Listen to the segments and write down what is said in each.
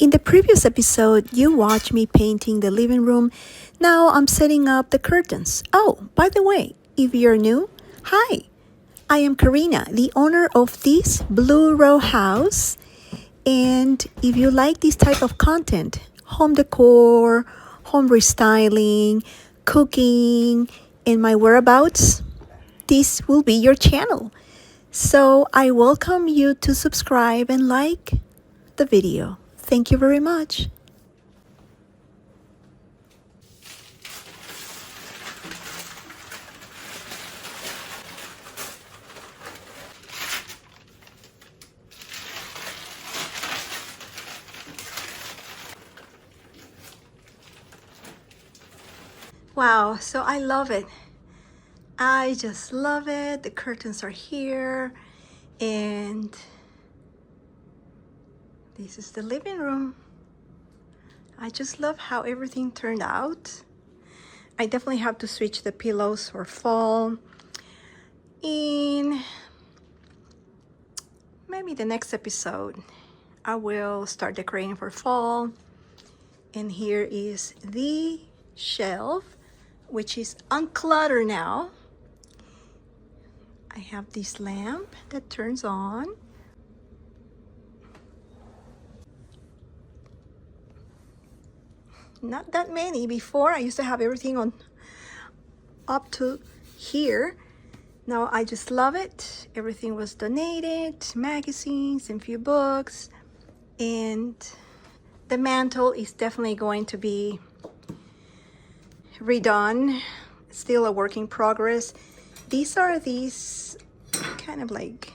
In the previous episode, you watched me painting the living room. Now I'm setting up the curtains. Oh, by the way, if you're new, hi. I am Karina, the owner of this Blue Row house. And if you like this type of content, home decor, home restyling, cooking, and my whereabouts, this will be your channel. So I welcome you to subscribe and like the video. Thank you very much. Wow, so I love it. I just love it. The curtains are here, and this is the living room. I just love how everything turned out. I definitely have to switch the pillows for fall. In maybe the next episode, I will start decorating for fall. And here is the shelf, which is uncluttered now. I have this lamp that turns on. Not that many. Before I used to have everything on up to here. Now I just love it. Everything was donated, magazines and few books. And the mantle is definitely going to be redone. Still a work in progress. These are these kind of like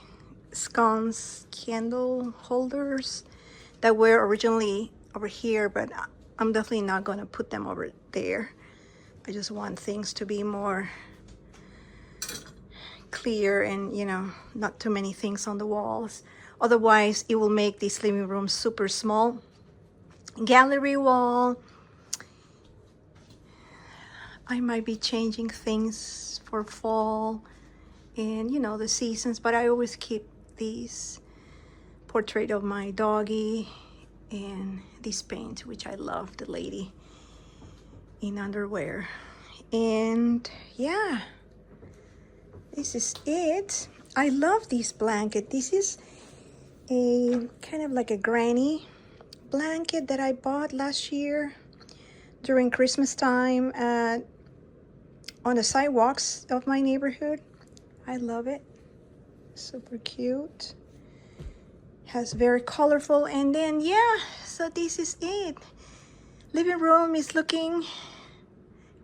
sconce candle holders that were originally over here, but I'm definitely not going to put them over there. I just want things to be more clear and, you know, not too many things on the walls. Otherwise, it will make this living room super small. Gallery wall. I might be changing things for fall and, you know, the seasons, but I always keep these portrait of my doggy and this paint, which I love, the lady in underwear. And yeah, this is it. I love this blanket. This is a kind of like a granny blanket that I bought last year during Christmas time on the sidewalks of my neighborhood. I love it. Super cute. Has very colorful. And then yeah, so this is it. Living room is looking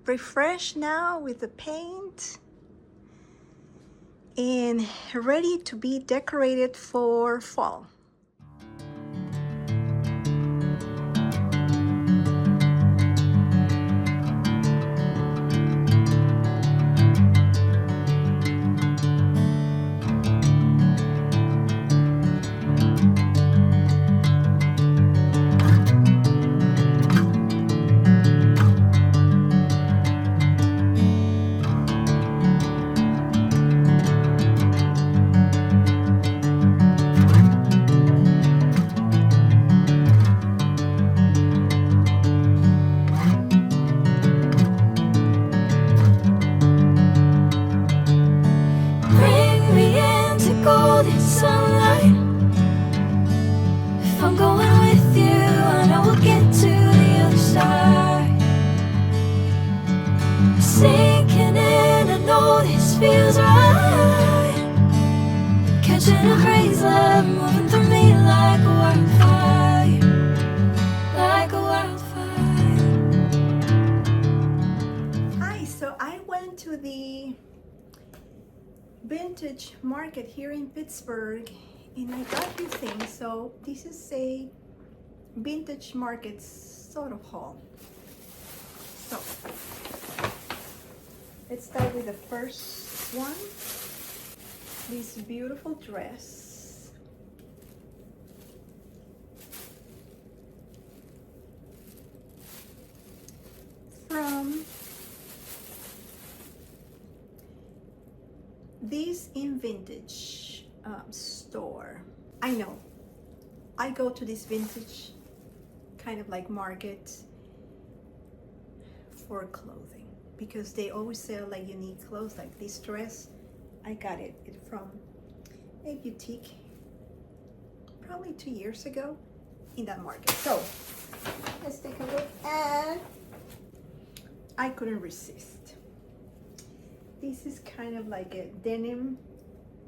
refreshed now with the paint and ready to be decorated for fall. To the vintage market here in Pittsburgh, and I got few things. So this is a vintage market sort of haul. So let's start with the first one. This beautiful dress. From this in vintage store. I know I go to this vintage kind of like market for clothing, because they always sell like unique clothes. Like this dress, I got it from a boutique probably 2 years ago in that market. So let's take a look, and I couldn't resist. This is kind of like a denim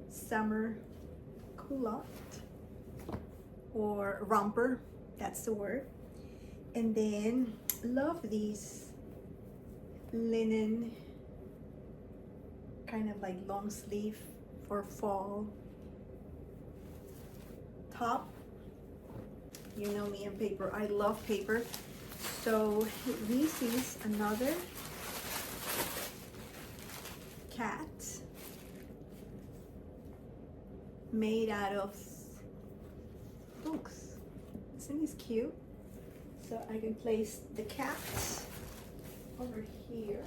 summer culotte or romper, that's the word. And then love these linen kind of like long sleeve for fall top. You know me and paper, I love paper. So this is another cat made out of books. Isn't this cute? So I can place the cat over here.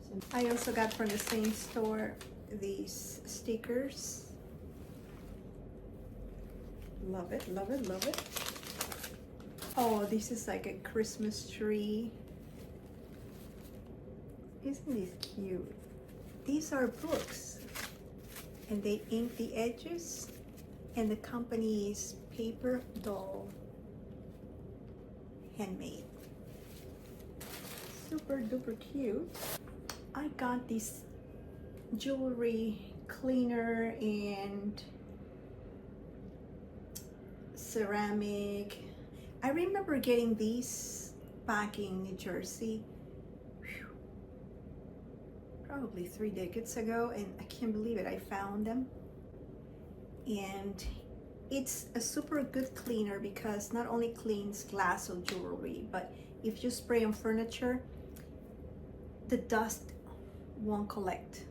So I also got from the same store these stickers. Love it, love it, love it. Oh, this is like a Christmas tree. Isn't this cute? These are books, and they ink the edges, and the company is Paper Doll Handmade. Super duper cute. I got this jewelry cleaner and ceramic. I remember getting these back in New Jersey probably 3 decades ago, and I can't believe it, I found them. And it's a super good cleaner because not only cleans glass or jewelry, but if you spray on furniture, the dust won't collect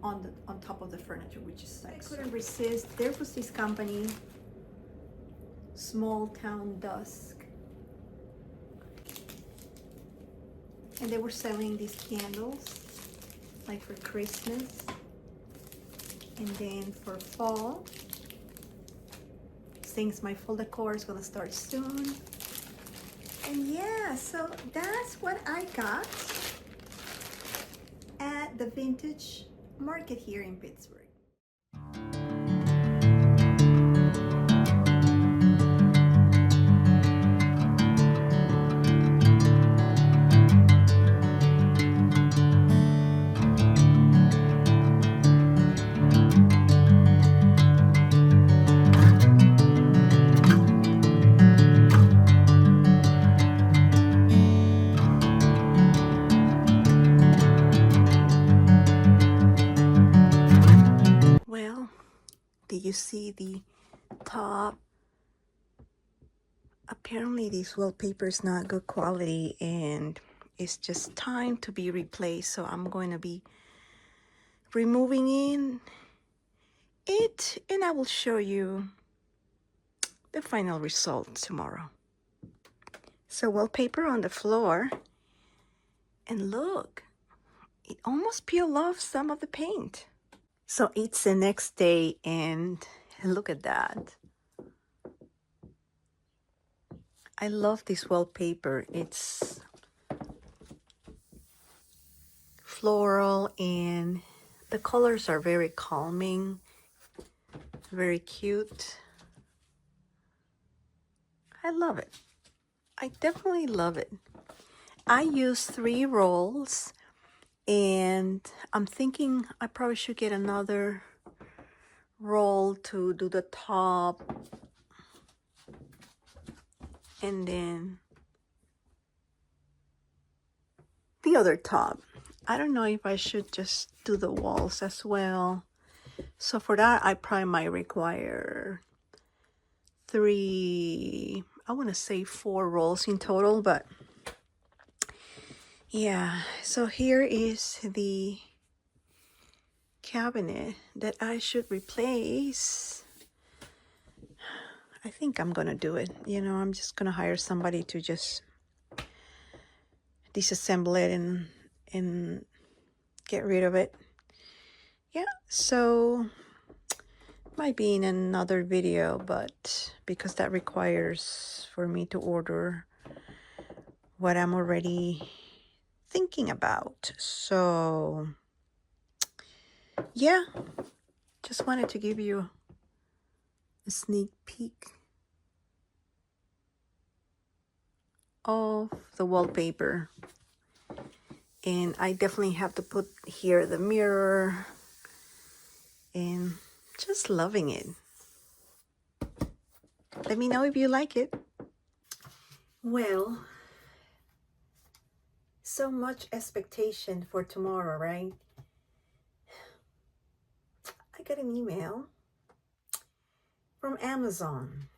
on top of the furniture, which is nice. I couldn't resist. There was this company, Small Town Dusk, and they were selling these candles like for Christmas and then for fall, since my fall decor is gonna start soon. And yeah, so that's what I got at the vintage market here in Pittsburgh. Well, did you see the top? Apparently this wallpaper is not good quality and it's just time to be replaced, so I'm going to be removing it and I will show you the final result tomorrow. So wallpaper on the floor, and look, it almost peeled off some of the paint. So it's the next day and look at that. I love this wallpaper. It's floral and the colors are very calming, very cute. I love it. I definitely love it. I use 3 rolls and I'm thinking I probably should get another roll to do the top and then the other top. I don't know if I should just do the walls as well. So for that, I probably might require 3, I want to say 4 rolls in total, but yeah. So here is the cabinet that I should replace. I think I'm gonna do it. You know, I'm just gonna hire somebody to just disassemble it and get rid of it. Yeah, so might be in another video, but because that requires for me to order what I'm already thinking about. So yeah, just wanted to give you a sneak peek of the wallpaper. And I definitely have to put here the mirror, and just loving it. Let me know if you like it. Well, so much expectation for tomorrow, right? I got an email from Amazon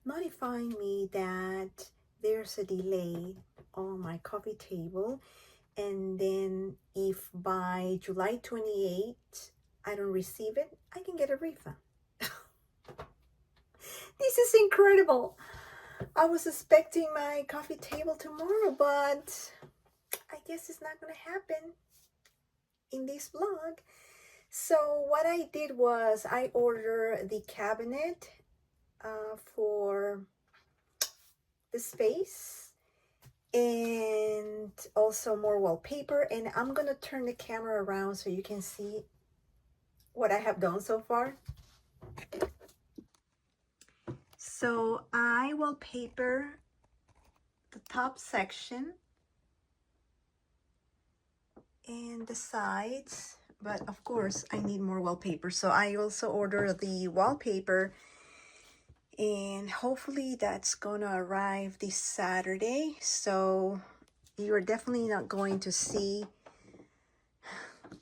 notifying me that there's a delay on my coffee table, and then if by July 28th I don't receive it, I can get a refund. This is incredible. I was expecting my coffee table tomorrow, but I guess it's not going to happen in this vlog. So what I did was I ordered the cabinet for the space, and also more wallpaper. And I'm going to turn the camera around so you can see what I have done so far. So I wallpaper the top section and the sides, but of course I need more wallpaper. So I also ordered the wallpaper, and hopefully that's gonna arrive this Saturday. So you're definitely not going to see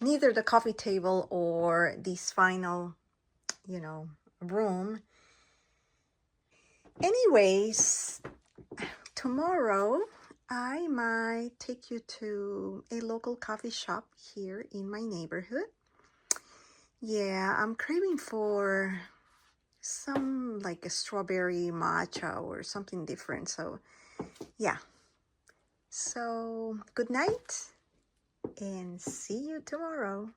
neither the coffee table or this final, room. Anyways, tomorrow I might take you to a local coffee shop here in my neighborhood. Yeah, I'm craving for some like a strawberry matcha or something different. So yeah, so good night and see you tomorrow.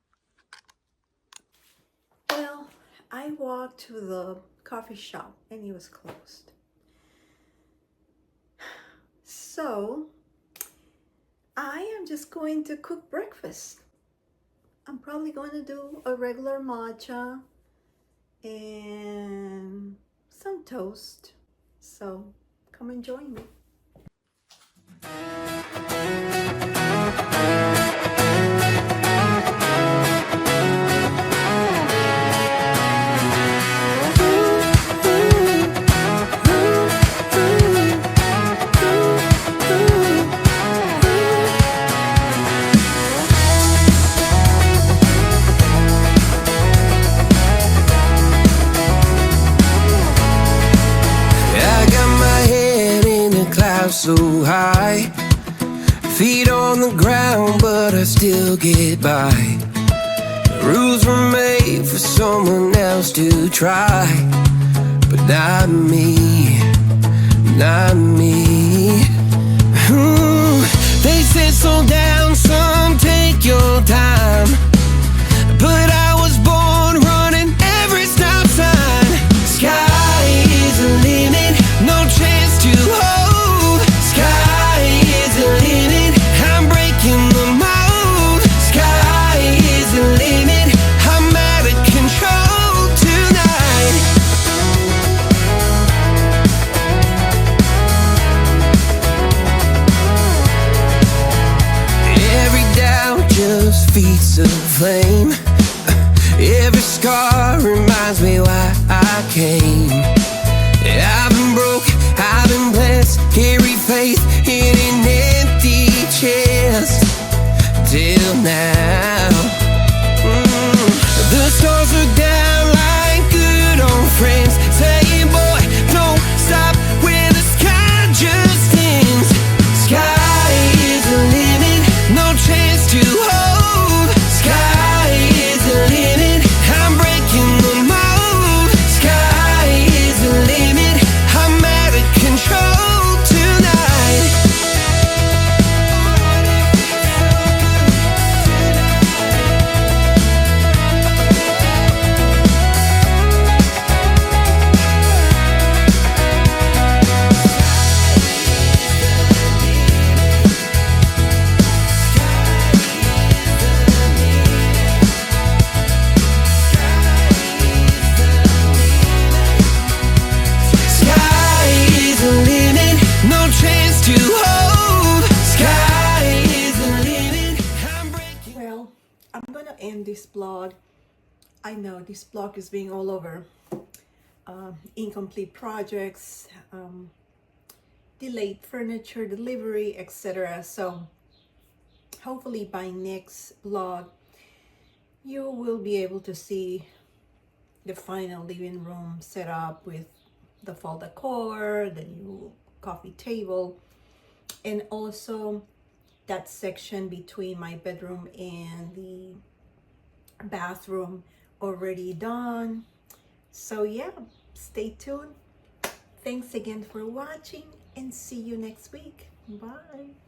Well, I walked to the coffee shop and it was closed. So I am just going to cook breakfast. I'm probably going to do a regular matcha and some toast. So come and join me. So high, feet on the ground, but I still get by. Rules were made for someone else to try, but not me, not me. They said slow down, son, take your time, but I was born running every stop sign. Sky is the limit, no chance to hold. Sky is the limit, I'm breaking the mold. Sky is the limit, I'm out of control tonight. Every doubt just feeds a flame. Every scar reminds me why I came. I've been broke, I've been blessed, carry faith in an empty chest till now. The stars are down like good old friends, saying, boy, don't stop when the sky just ends. Sky is the limit, no chance to hold. Sky is the limit, I'm breaking the mold. Sky is the limit, I'm out of control tonight. want to end this vlog. I know this vlog is being all over incomplete projects, delayed furniture delivery, etc. So hopefully by next vlog you will be able to see the final living room set up with the fall decor, the new coffee table, and also that section between my bedroom and the bathroom already done. So yeah, stay tuned. Thanks again for watching and see you next week. Bye.